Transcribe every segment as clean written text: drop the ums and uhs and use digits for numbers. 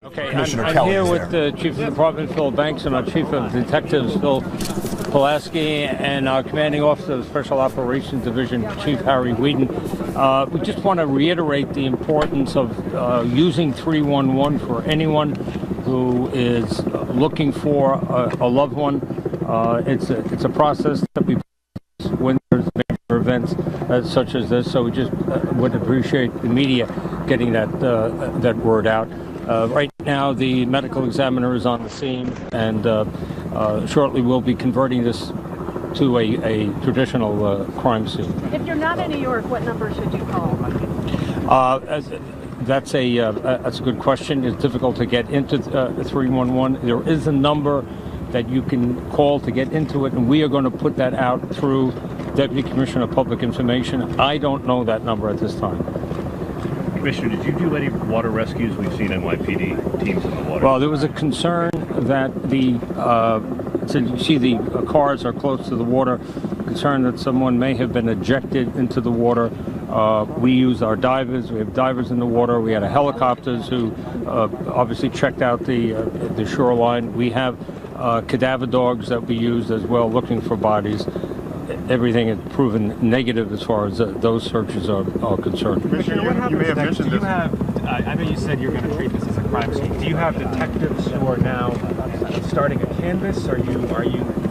Okay, I'm here with the Chief of the Department, Phil Banks, and our Chief of Detectives, Phil Pulaski, and our Commanding Officer of Special Operations Division, Chief Harry Whedon. We just want to reiterate the importance of using 311 for anyone who is looking for a loved one. It's a process that we when there's major events such as this, so we just would appreciate the media getting that word out. Right now, the medical examiner is on the scene, and shortly we'll be converting this to a traditional crime scene. If you're not in New York, what number should you call? That's a good question. It's difficult to get into 311. There is a number that you can call to get into it, and we are going to put that out through Deputy Commissioner of Public Information. I don't know that number at this time. Commissioner, did you do any water rescues? We've seen NYPD teams in the water. Well, there was a concern that since you see the cars are close to the water, concern that someone may have been ejected into the water. We use our divers. We have divers in the water. We had helicopters who obviously checked out the shoreline. We have cadaver dogs that we used as well, looking for bodies. Everything is proven negative as far as those searches are concerned. Commissioner, what happens next? Do you have, I know you said you're going to treat this as a crime scene. Do you have detectives who are now starting a canvass? Are you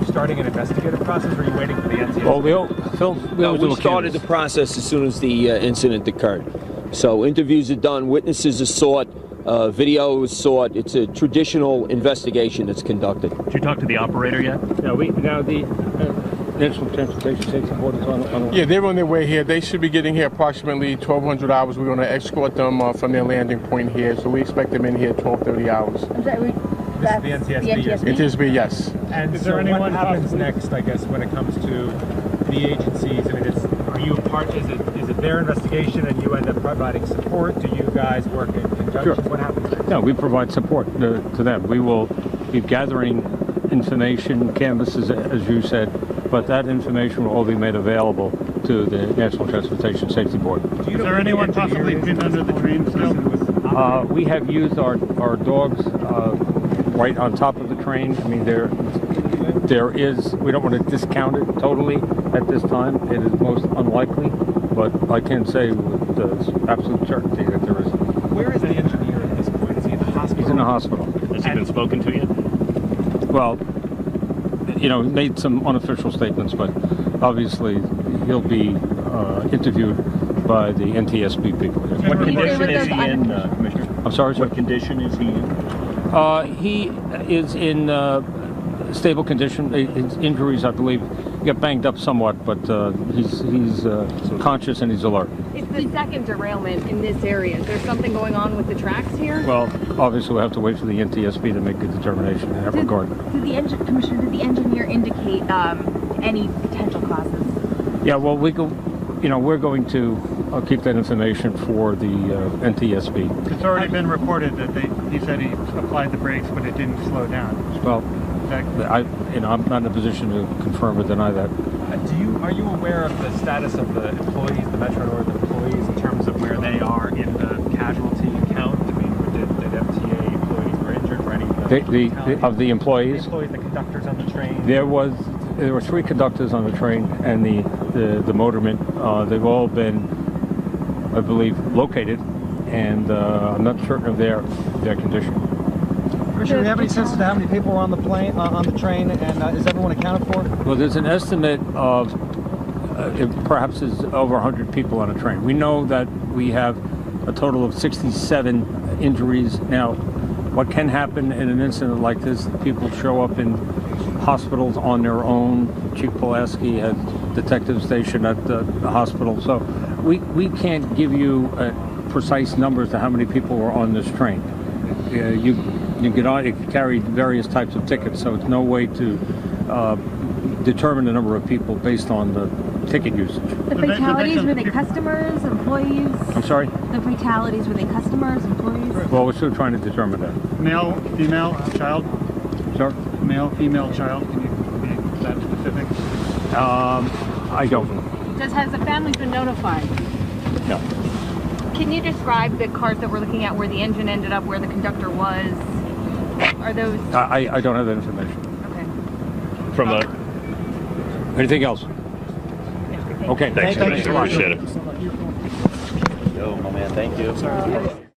starting an investigative process, or are you waiting for the NTSB? We started the process as soon as the incident occurred. So interviews are done, witnesses are sought, video is sought. It's a traditional investigation that's conducted. Did you talk to the operator yet? Now the National Transportation Safety Board is on. Yeah, they're on their way here. They should be getting here approximately 1200 hours. We're going to escort them from their landing point here, so we expect them in here 12:30 hours. This is the NTSB. NTSB, yes. And so what happens next, I guess, when it comes to the agencies? I mean, are you a part? Is it their investigation, and you end up providing support? Do you guys work in conjunction? Sure. What happens next? No, we provide support to them. We will be gathering information, canvases, as you said, but that information will all be made available to the National Transportation Safety Board. Is there anyone possibly pinned under the train still? We have used our dogs right on top of the train. I mean, there is, we don't want to discount it totally at this time. It is most unlikely, but I can say with absolute certainty that there is. Where is the engineer at this point? Is he in the hospital? He's in the hospital. Has he been spoken to yet? Well, made some unofficial statements, but obviously he'll be interviewed by the NTSB people. What condition is he in, Commissioner? I'm sorry, sir? What condition is he in? He is in stable condition. His injuries, I believe, got banged up somewhat, but he's conscious and he's alert. It's the second derailment in this area. Is there something going on with the tracks here? Well, obviously we'll have to wait for the NTSB to make a determination in that regard. Commissioner, did the engineer indicate any potential causes? Yeah, well, we're going to keep that information for the NTSB. It's already been reported that he said he applied the brakes, but it didn't slow down. Well, I'm not in a position to confirm or deny that. Are you aware of the status of the employees, the Metro North employees, in terms of where they are in the casualty count? I mean, did MTA employees were injured for any of the employees? The conductors on the train? There were 3 conductors on the train and the motorman. They've all been, I believe, located, and I'm not certain of their condition. Commissioner, do you have any sense as to how many people were on the plane, on the train, and is everyone accounted for? Well, there's an estimate of perhaps is over 100 people on a train. We know that we have a total of 67 injuries. Now, what can happen in an incident like this? People show up in hospitals on their own. Chief Pulaski has detectives stationed at the hospital, so we can't give you precise numbers to how many people were on this train. It carried various types of tickets, so it's no way to determine the number of people based on the ticket usage. The fatalities, were they customers, employees? I'm sorry? The fatalities, were they customers, employees? Well, we're still trying to determine that. Male, female, child? Sir? Male, female, child? Can you be that specific? I don't. Has the family been notified? No. Can you describe the cars that we're looking at, where the engine ended up, where the conductor was? Are those? I don't have that information. Okay. From the... Anything else? Okay. Thanks, Thank you Commissioner. so much. Appreciate it. Yo, my man, thank you.